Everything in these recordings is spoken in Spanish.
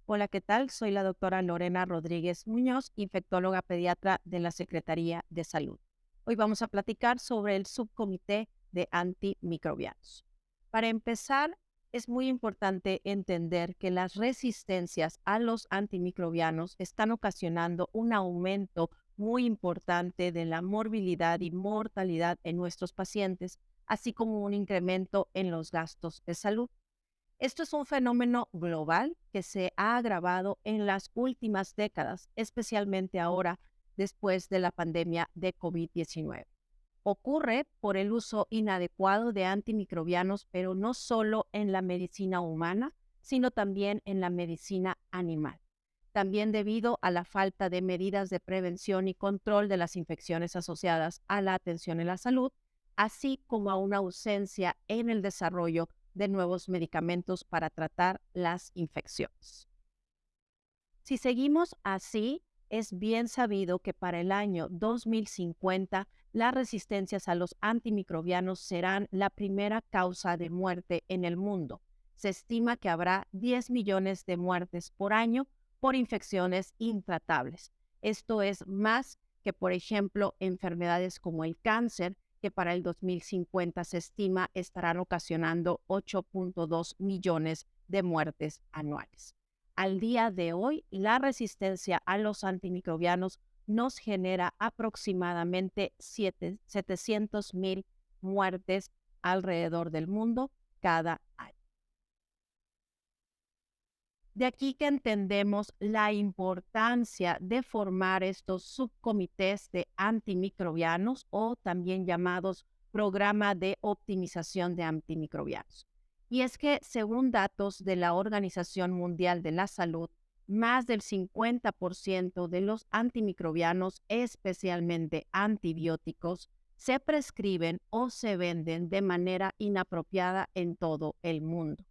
Hola, ¿qué tal? Soy la doctora Lorena Rodríguez Muñoz, infectóloga pediatra de la Secretaría de Salud. Hoy vamos a platicar sobre el subcomité de antimicrobianos. Para empezar, es muy importante entender que las resistencias a los antimicrobianos están ocasionando un aumento muy importante de la morbilidad y mortalidad en nuestros pacientes, así como un incremento en los gastos de salud. Esto es un fenómeno global que se ha agravado en las últimas décadas, especialmente ahora después de la pandemia de COVID-19. Ocurre por el uso inadecuado de antimicrobianos, pero no solo en la medicina humana, sino también en la medicina animal. También debido a la falta de medidas de prevención y control de las infecciones asociadas a la atención en la salud, así como a una ausencia en el desarrollo de nuevos medicamentos para tratar las infecciones. Si seguimos así, es bien sabido que para el año 2050 las resistencias a los antimicrobianos serán la primera causa de muerte en el mundo. Se estima que habrá 10 millones de muertes por año por infecciones intratables. Esto es más que, por ejemplo, enfermedades como el cáncer, que para el 2050 se estima estarán ocasionando 8.2 millones de muertes anuales. Al día de hoy, la resistencia a los antimicrobianos nos genera aproximadamente 700,000 muertes alrededor del mundo cada año. De aquí que entendemos la importancia de formar estos subcomités de antimicrobianos o también llamados programa de optimización de antimicrobianos. Y es que según datos de la Organización Mundial de la Salud, más del 50% de los antimicrobianos, especialmente antibióticos, se prescriben o se venden de manera inapropiada en todo el mundo.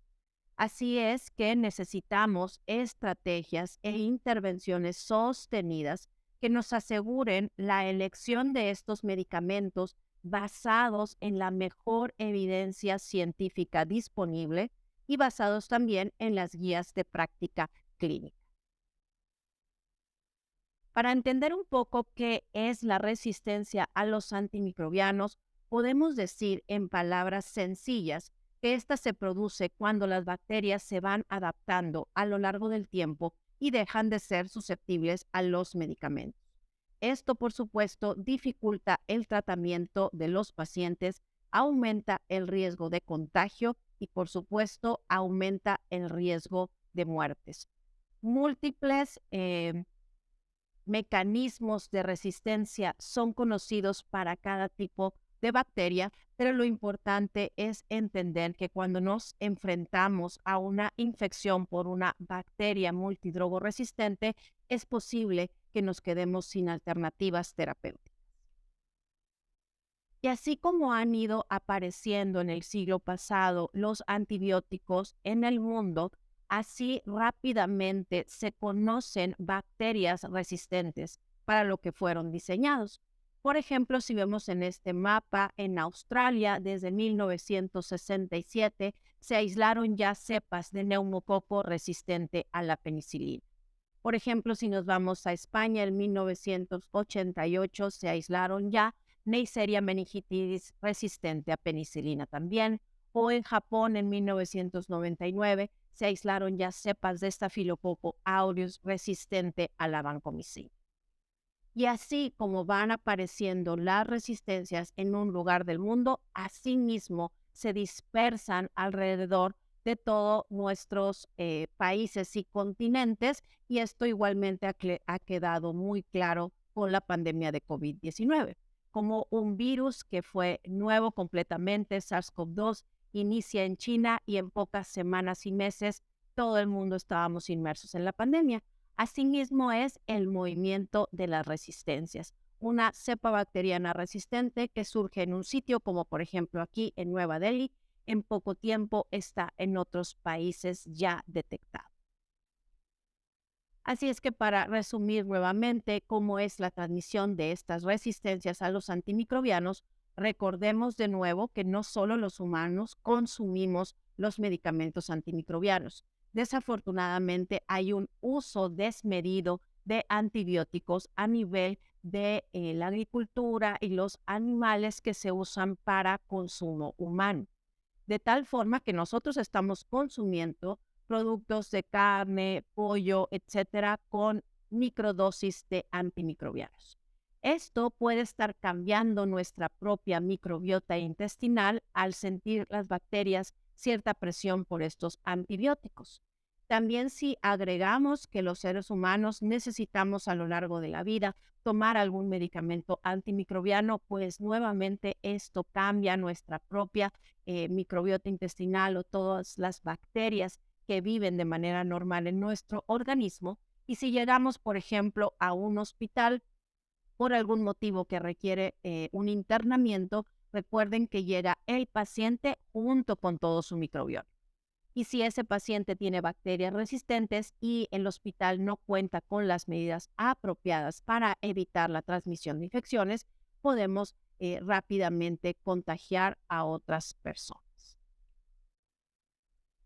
Así es que necesitamos estrategias e intervenciones sostenidas que nos aseguren la elección de estos medicamentos basados en la mejor evidencia científica disponible y basados también en las guías de práctica clínica. Para entender un poco qué es la resistencia a los antimicrobianos, podemos decir en palabras sencillas que esta se produce cuando las bacterias se van adaptando a lo largo del tiempo y dejan de ser susceptibles a los medicamentos. Esto, por supuesto, dificulta el tratamiento de los pacientes, aumenta el riesgo de contagio y, por supuesto, aumenta el riesgo de muertes. Múltiples mecanismos de resistencia son conocidos para cada tipo de bacteria, pero lo importante es entender que cuando nos enfrentamos a una infección por una bacteria multidrogo resistente, es posible que nos quedemos sin alternativas terapéuticas. Y así como han ido apareciendo en el siglo pasado los antibióticos en el mundo, así rápidamente se conocen bacterias resistentes para lo que fueron diseñados. Por ejemplo, si vemos en este mapa, en Australia, desde 1967, se aislaron ya cepas de neumococo resistente a la penicilina. Por ejemplo, si nos vamos a España, en 1988 se aislaron ya Neisseria meningitidis resistente a penicilina también, o en Japón en 1999 se aislaron ya cepas de Staphylococcus aureus resistente a la vancomicina. Y así como van apareciendo las resistencias en un lugar del mundo, asimismo se dispersan alrededor de todos nuestros países y continentes, y esto igualmente ha quedado muy claro con la pandemia de COVID-19. Como un virus que fue nuevo completamente, SARS-CoV-2, inicia en China y en pocas semanas y meses todo el mundo estábamos inmersos en la pandemia. Asimismo es el movimiento de las resistencias. Una cepa bacteriana resistente que surge en un sitio como por ejemplo aquí en Nueva Delhi, en poco tiempo está en otros países ya detectado. Así es que para resumir nuevamente cómo es la transmisión de estas resistencias a los antimicrobianos, recordemos de nuevo que no solo los humanos consumimos los medicamentos antimicrobianos. desafortunadamente hay un uso desmedido de antibióticos a nivel de la agricultura y los animales que se usan para consumo humano. De tal forma que nosotros estamos consumiendo productos de carne, pollo, etcétera, con microdosis de antimicrobianos. Esto puede estar cambiando nuestra propia microbiota intestinal al sentir las bacterias cierta presión por estos antibióticos. También si agregamos que los seres humanos necesitamos a lo largo de la vida tomar algún medicamento antimicrobiano, pues nuevamente esto cambia nuestra propia microbiota intestinal o todas las bacterias que viven de manera normal en nuestro organismo. Y si llegamos, por ejemplo, a un hospital por algún motivo que requiere un internamiento, recuerden que llega el paciente junto con todo su microbioma. Y si ese paciente tiene bacterias resistentes y el hospital no cuenta con las medidas apropiadas para evitar la transmisión de infecciones, podemos rápidamente contagiar a otras personas.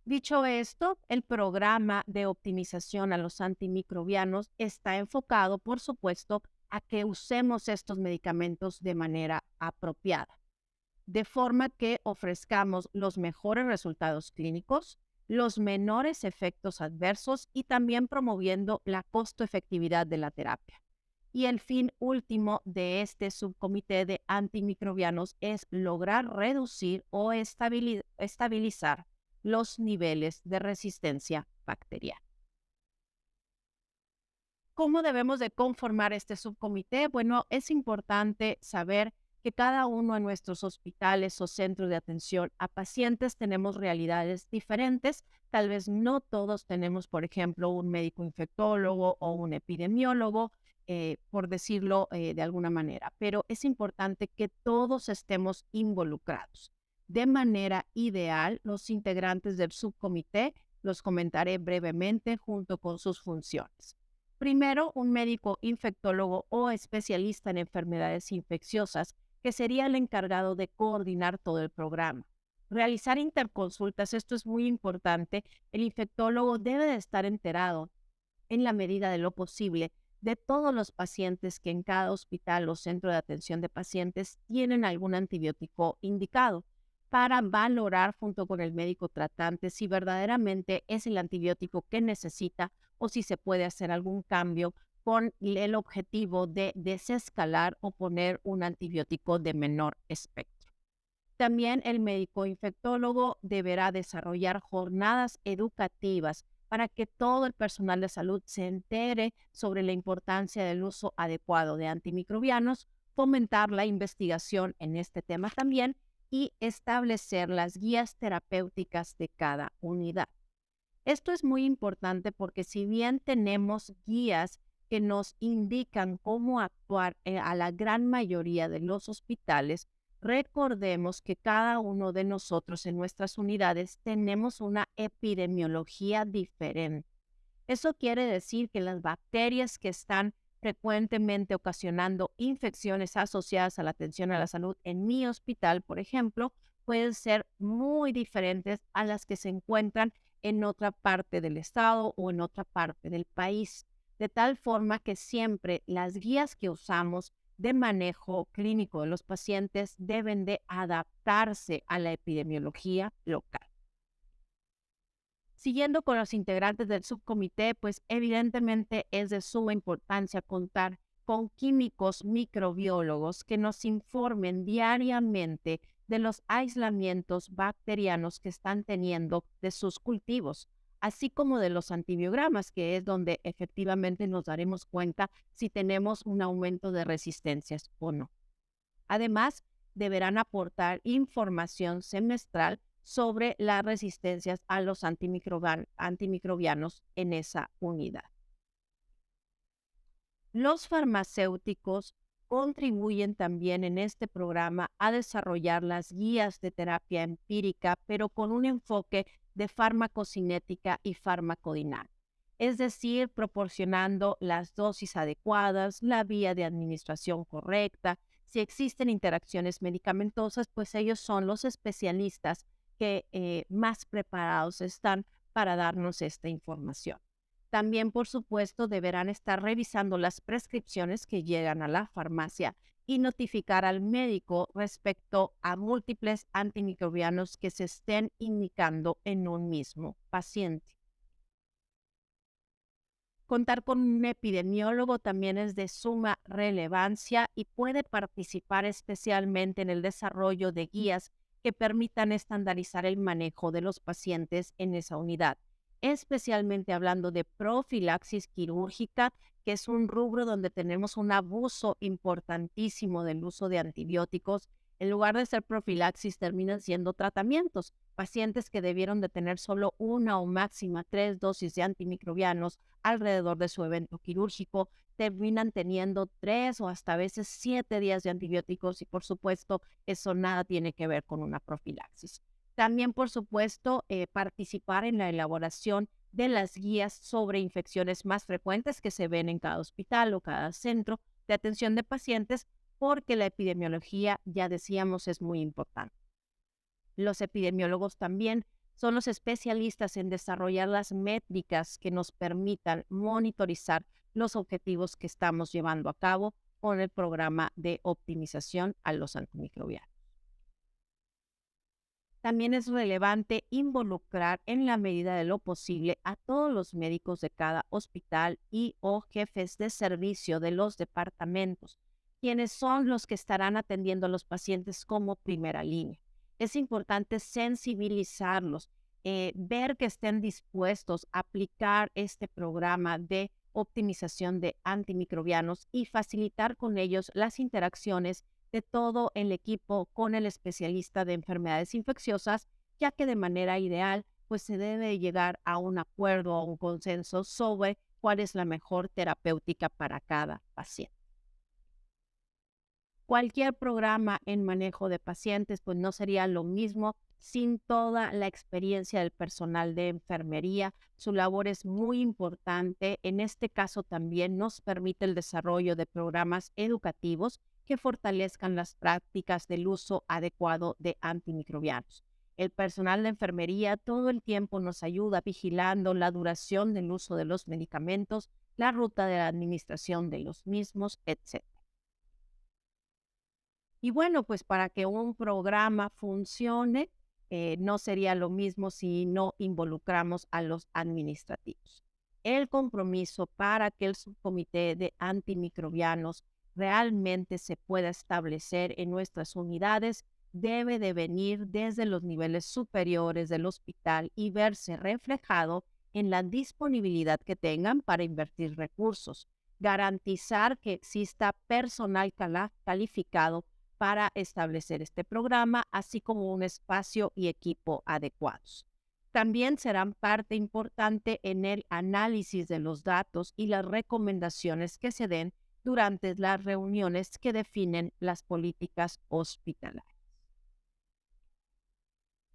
Dicho esto, el programa de optimización a los antimicrobianos está enfocado, por supuesto, a que usemos estos medicamentos de manera apropiada, de forma que ofrezcamos los mejores resultados clínicos, los menores efectos adversos y también promoviendo la costo-efectividad de la terapia. Y el fin último de este subcomité de antimicrobianos es lograr reducir o estabilizar los niveles de resistencia bacteriana. ¿Cómo debemos de conformar este subcomité? Bueno, es importante saber que cada uno de nuestros hospitales o centros de atención a pacientes tenemos realidades diferentes. Tal vez no todos tenemos, por ejemplo, un médico infectólogo o un epidemiólogo, por decirlo de alguna manera, pero es importante que todos estemos involucrados. De manera ideal, los integrantes del subcomité los comentaré brevemente junto con sus funciones. Primero, un médico infectólogo o especialista en enfermedades infecciosas que sería el encargado de coordinar todo el programa. Realizar interconsultas, esto es muy importante. El infectólogo debe de estar enterado en la medida de lo posible de todos los pacientes que en cada hospital o centro de atención de pacientes tienen algún antibiótico indicado para valorar junto con el médico tratante si verdaderamente es el antibiótico que necesita o si se puede hacer algún cambio con el objetivo de desescalar o poner un antibiótico de menor espectro. También el médico infectólogo deberá desarrollar jornadas educativas para que todo el personal de salud se entere sobre la importancia del uso adecuado de antimicrobianos, fomentar la investigación en este tema también y establecer las guías terapéuticas de cada unidad. Esto es muy importante porque si bien tenemos guías que nos indican cómo actuar a la gran mayoría de los hospitales, recordemos que cada uno de nosotros en nuestras unidades tenemos una epidemiología diferente. Eso quiere decir que las bacterias que están frecuentemente ocasionando infecciones asociadas a la atención a la salud en mi hospital, por ejemplo, pueden ser muy diferentes a las que se encuentran en otra parte del estado o en otra parte del país, de tal forma que siempre las guías que usamos de manejo clínico de los pacientes deben de adaptarse a la epidemiología local. Siguiendo con los integrantes del subcomité, pues evidentemente es de suma importancia contar con químicos microbiólogos que nos informen diariamente de los aislamientos bacterianos que están teniendo de sus cultivos, así como de los antibiogramas, que es donde efectivamente nos daremos cuenta si tenemos un aumento de resistencias o no. Además, deberán aportar información semestral sobre las resistencias a los antimicrobianos en esa unidad. Los farmacéuticos contribuyen también en este programa a desarrollar las guías de terapia empírica, pero con un enfoque de farmacocinética y farmacodinámica, es decir, proporcionando las dosis adecuadas, la vía de administración correcta. Si existen interacciones medicamentosas, pues ellos son los especialistas que más preparados están para darnos esta información. También, por supuesto, deberán estar revisando las prescripciones que llegan a la farmacia y notificar al médico respecto a múltiples antimicrobianos que se estén indicando en un mismo paciente. Contar con un epidemiólogo también es de suma relevancia y puede participar especialmente en el desarrollo de guías que permitan estandarizar el manejo de los pacientes en esa unidad, especialmente hablando de profilaxis quirúrgica, que es un rubro donde tenemos un abuso importantísimo del uso de antibióticos. En lugar de ser profilaxis, terminan siendo tratamientos. Pacientes que debieron de tener solo una o máxima 3 dosis de antimicrobianos alrededor de su evento quirúrgico, terminan teniendo 3 o hasta a veces 7 días de antibióticos y por supuesto eso nada tiene que ver con una profilaxis. También por supuesto participar en la elaboración de las guías sobre infecciones más frecuentes que se ven en cada hospital o cada centro de atención de pacientes porque la epidemiología, ya decíamos, es muy importante. Los epidemiólogos también son los especialistas en desarrollar las métricas que nos permitan monitorizar los objetivos que estamos llevando a cabo con el programa de optimización a los antimicrobianos. También es relevante involucrar en la medida de lo posible a todos los médicos de cada hospital y o jefes de servicio de los departamentos, quienes son los que estarán atendiendo a los pacientes como primera línea. Es importante sensibilizarlos, ver que estén dispuestos a aplicar este programa de optimización de antimicrobianos y facilitar con ellos las interacciones de todo el equipo con el especialista de enfermedades infecciosas, ya que de manera ideal, pues se debe llegar a un acuerdo, a un consenso sobre cuál es la mejor terapéutica para cada paciente. Cualquier programa en manejo de pacientes, pues no sería lo mismo sin toda la experiencia del personal de enfermería. Su labor es muy importante. En este caso también nos permite el desarrollo de programas educativos que fortalezcan las prácticas del uso adecuado de antimicrobianos. El personal de enfermería todo el tiempo nos ayuda vigilando la duración del uso de los medicamentos, la ruta de la administración de los mismos, etc. Y bueno, pues para que un programa funcione, no sería lo mismo si no involucramos a los administrativos. El compromiso para que el subcomité de antimicrobianos realmente se pueda establecer en nuestras unidades debe de venir desde los niveles superiores del hospital y verse reflejado en la disponibilidad que tengan para invertir recursos, garantizar que exista personal calificado para establecer este programa, así como un espacio y equipo adecuados. También serán parte importante en el análisis de los datos y las recomendaciones que se den durante las reuniones que definen las políticas hospitalarias.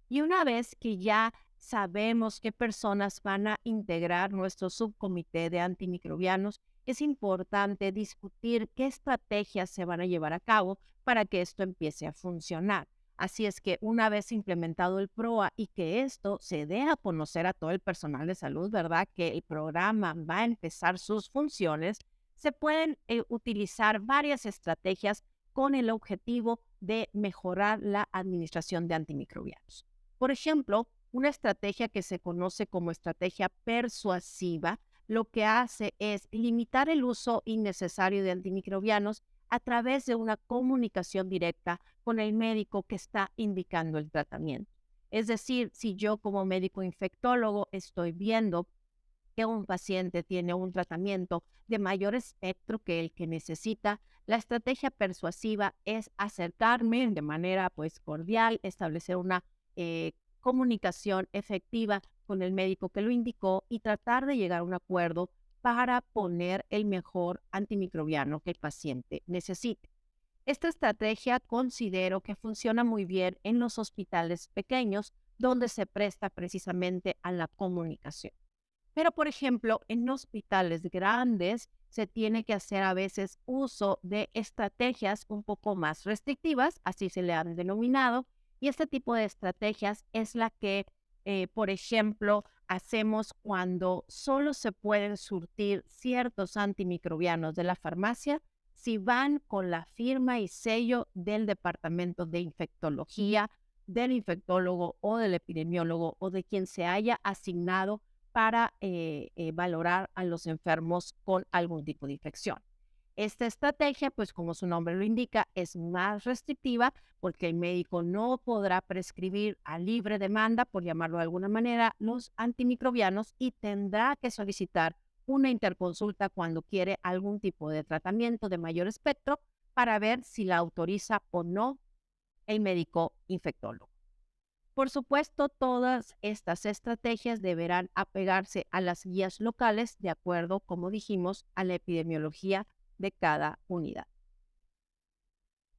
Y una vez que ya sabemos qué personas van a integrar nuestro subcomité de antimicrobianos, es importante discutir qué estrategias se van a llevar a cabo para que esto empiece a funcionar. Así es que una vez implementado el PROA y que esto se dé a conocer a todo el personal de salud, ¿verdad? Que el programa va a empezar sus funciones, se pueden utilizar varias estrategias con el objetivo de mejorar la administración de antimicrobianos. Por ejemplo, una estrategia que se conoce como estrategia persuasiva lo que hace es limitar el uso innecesario de antimicrobianos a través de una comunicación directa con el médico que está indicando el tratamiento. Es decir, si yo como médico infectólogo estoy viendo que un paciente tiene un tratamiento de mayor espectro que el que necesita, la estrategia persuasiva es acercarme de manera pues cordial, establecer una comunicación efectiva con el médico que lo indicó y tratar de llegar a un acuerdo para poner el mejor antimicrobiano que el paciente necesite. Esta estrategia considero que funciona muy bien en los hospitales pequeños donde se presta precisamente a la comunicación. Pero, por ejemplo, en hospitales grandes se tiene que hacer a veces uso de estrategias un poco más restrictivas, así se le han denominado, y este tipo de estrategias es la que por ejemplo, hacemos cuando solo se pueden surtir ciertos antimicrobianos de la farmacia si van con la firma y sello del departamento de infectología, del infectólogo o del epidemiólogo o de quien se haya asignado para valorar a los enfermos con algún tipo de infección. Esta estrategia, pues como su nombre lo indica, es más restrictiva porque el médico no podrá prescribir a libre demanda, por llamarlo de alguna manera, los antimicrobianos y tendrá que solicitar una interconsulta cuando quiere algún tipo de tratamiento de mayor espectro para ver si la autoriza o no el médico infectólogo. Por supuesto, todas estas estrategias deberán apegarse a las guías locales de acuerdo, como dijimos, a la epidemiología de cada unidad.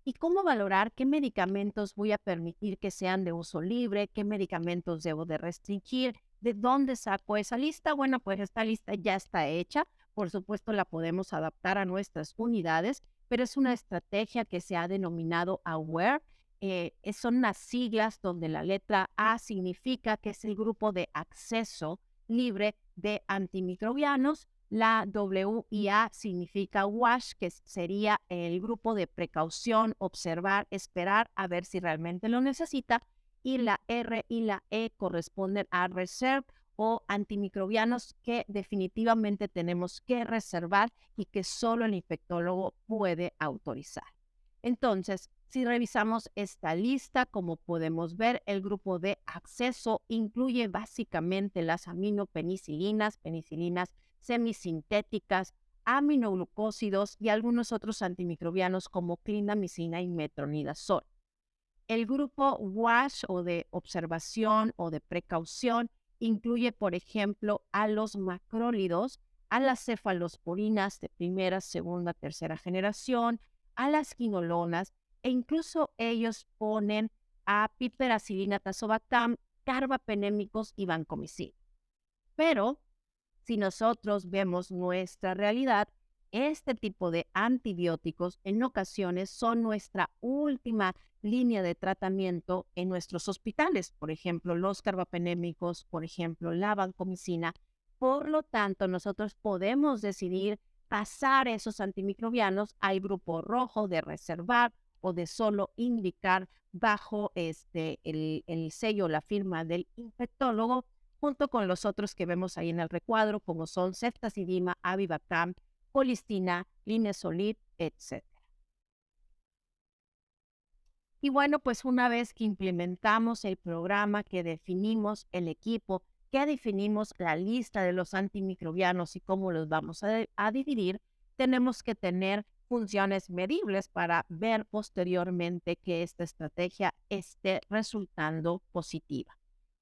¿Y cómo valorar qué medicamentos voy a permitir que sean de uso libre? ¿Qué medicamentos debo de restringir? ¿De dónde saco esa lista? Bueno, pues esta lista ya está hecha. Por supuesto, la podemos adaptar a nuestras unidades, pero es una estrategia que se ha denominado AWARE. Son unas siglas donde la letra A significa que es el grupo de acceso libre de antimicrobianos. La WIA significa WASH, que sería el grupo de precaución, observar, esperar a ver si realmente lo necesita. Y la R y la E corresponden a reserve o antimicrobianos que definitivamente tenemos que reservar y que solo el infectólogo puede autorizar. Entonces, si revisamos esta lista, como podemos ver, el grupo de acceso incluye básicamente las aminopenicilinas, penicilinas semisintéticas, aminoglucósidos y algunos otros antimicrobianos como clindamicina y metronidazol. El grupo WASH o de observación o de precaución incluye, por ejemplo, a los macrólidos, a las cefalosporinas de primera, segunda, tercera generación, a las quinolonas e incluso ellos ponen a piperacillina tazobactam, carbapenémicos y vancomicina. Pero si nosotros vemos nuestra realidad, este tipo de antibióticos en ocasiones son nuestra última línea de tratamiento en nuestros hospitales, por ejemplo, los carbapenémicos, por ejemplo, la vancomicina. Por lo tanto, nosotros podemos decidir pasar esos antimicrobianos al grupo rojo de reservar o de solo indicar bajo el sello, la firma del infectólogo, junto con los otros que vemos ahí en el recuadro, como son ceftazidima, avibactam, colistina, linezolid, etc. Y bueno, pues una vez que implementamos el programa, que definimos el equipo, que definimos la lista de los antimicrobianos y cómo los vamos a dividir, tenemos que tener funciones medibles para ver posteriormente que esta estrategia esté resultando positiva.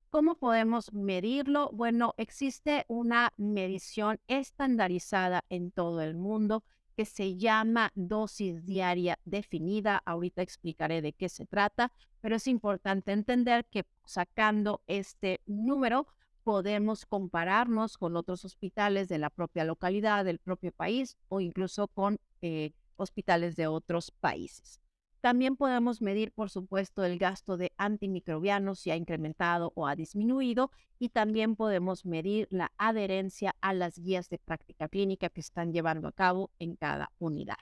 ¿Cómo podemos medirlo? Bueno, existe una medición estandarizada en todo el mundo que se llama dosis diaria definida. Ahorita explicaré de qué se trata, pero es importante entender que sacando este número podemos compararnos con otros hospitales de la propia localidad, del propio país o incluso con hospitales de otros países. También podemos medir, por supuesto, el gasto de antimicrobianos, si ha incrementado o ha disminuido, y también podemos medir la adherencia a las guías de práctica clínica que están llevando a cabo en cada unidad.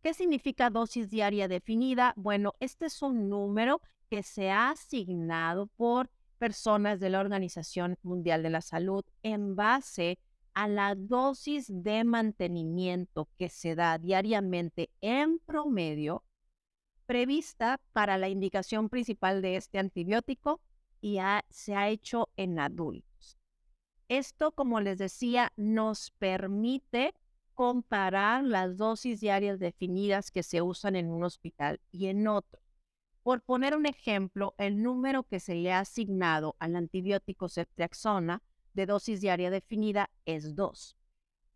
¿Qué significa dosis diaria definida? Bueno, este es un número que se ha asignado por personas de la Organización Mundial de la Salud en base a la dosis de mantenimiento que se da diariamente en promedio prevista para la indicación principal de este antibiótico y se ha hecho en adultos. Esto, como les decía, nos permite comparar las dosis diarias definidas que se usan en un hospital y en otro. Por poner un ejemplo, el número que se le ha asignado al antibiótico ceftriaxona de dosis diaria definida es 2.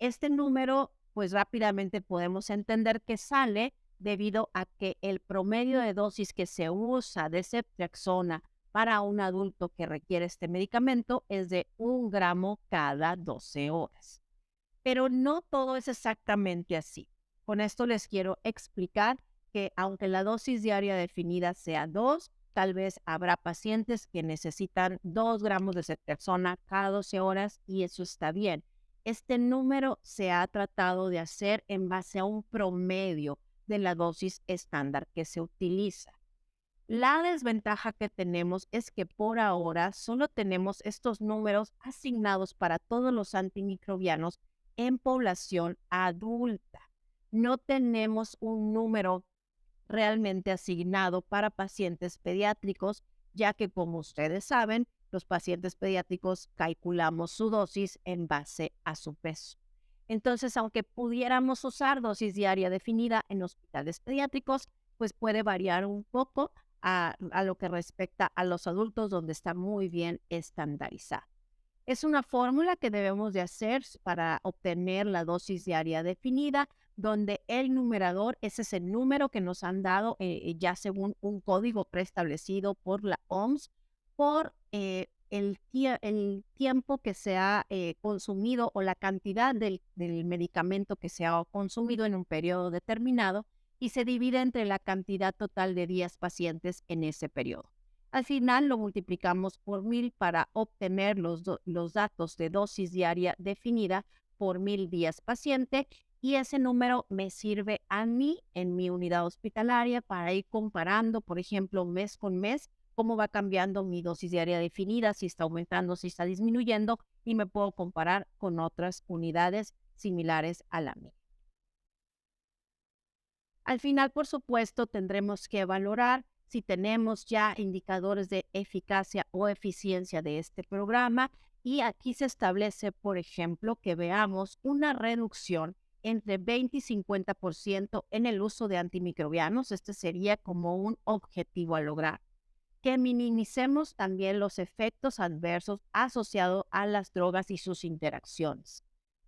Este número, pues rápidamente podemos entender que sale debido a que el promedio de dosis que se usa de ceftriaxona para un adulto que requiere este medicamento es de 1 gramo cada 12 horas. Pero no todo es exactamente así. Con esto les quiero explicar que aunque la dosis diaria definida sea 2, tal vez habrá pacientes que necesitan 2 gramos de ceftriaxona cada 12 horas y eso está bien. Este número se ha tratado de hacer en base a un promedio de la dosis estándar que se utiliza. La desventaja que tenemos es que por ahora solo tenemos estos números asignados para todos los antimicrobianos en población adulta. No tenemos un número realmente asignado para pacientes pediátricos, ya que como ustedes saben, los pacientes pediátricos calculamos su dosis en base a su peso. Entonces, aunque pudiéramos usar dosis diaria definida en hospitales pediátricos, pues puede variar un poco a lo que respecta a los adultos, donde está muy bien estandarizado. Es una fórmula que debemos de hacer para obtener la dosis diaria definida, donde el numerador es ese número que nos han dado ya según un código preestablecido por la OMS, por el tiempo que se ha consumido o la cantidad del medicamento que se ha consumido en un periodo determinado y se divide entre la cantidad total de días pacientes en ese periodo. Al final lo multiplicamos por 1000 para obtener los datos de dosis diaria definida por 1000 días paciente y ese número me sirve a mí en mi unidad hospitalaria para ir comparando, por ejemplo, mes con mes, cómo va cambiando mi dosis diaria definida, si está aumentando, si está disminuyendo y me puedo comparar con otras unidades similares a la mía. Al final, por supuesto, tendremos que valorar si tenemos ya indicadores de eficacia o eficiencia de este programa y aquí se establece, por ejemplo, que veamos una reducción entre 20 y 50% en el uso de antimicrobianos. Este sería como un objetivo a lograr. Que minimicemos también los efectos adversos asociados a las drogas y sus interacciones.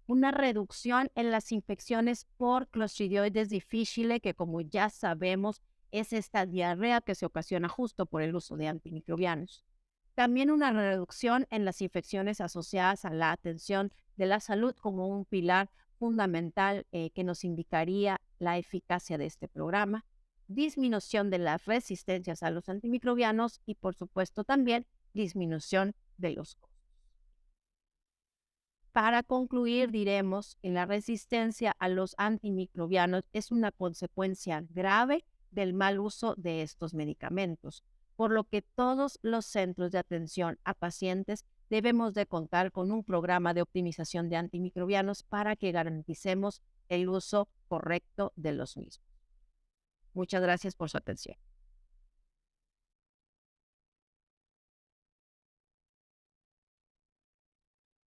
Una reducción en las infecciones por Clostridioides difficile, que como ya sabemos es esta diarrea que se ocasiona justo por el uso de antimicrobianos. También una reducción en las infecciones asociadas a la atención de la salud como un pilar fundamental que nos indicaría la eficacia de este programa. Disminución de las resistencias a los antimicrobianos y por supuesto también disminución de los costos. Para concluir, diremos que la resistencia a los antimicrobianos es una consecuencia grave del mal uso de estos medicamentos, por lo que todos los centros de atención a pacientes debemos de contar con un programa de optimización de antimicrobianos para que garanticemos el uso correcto de los mismos. Muchas gracias por su atención.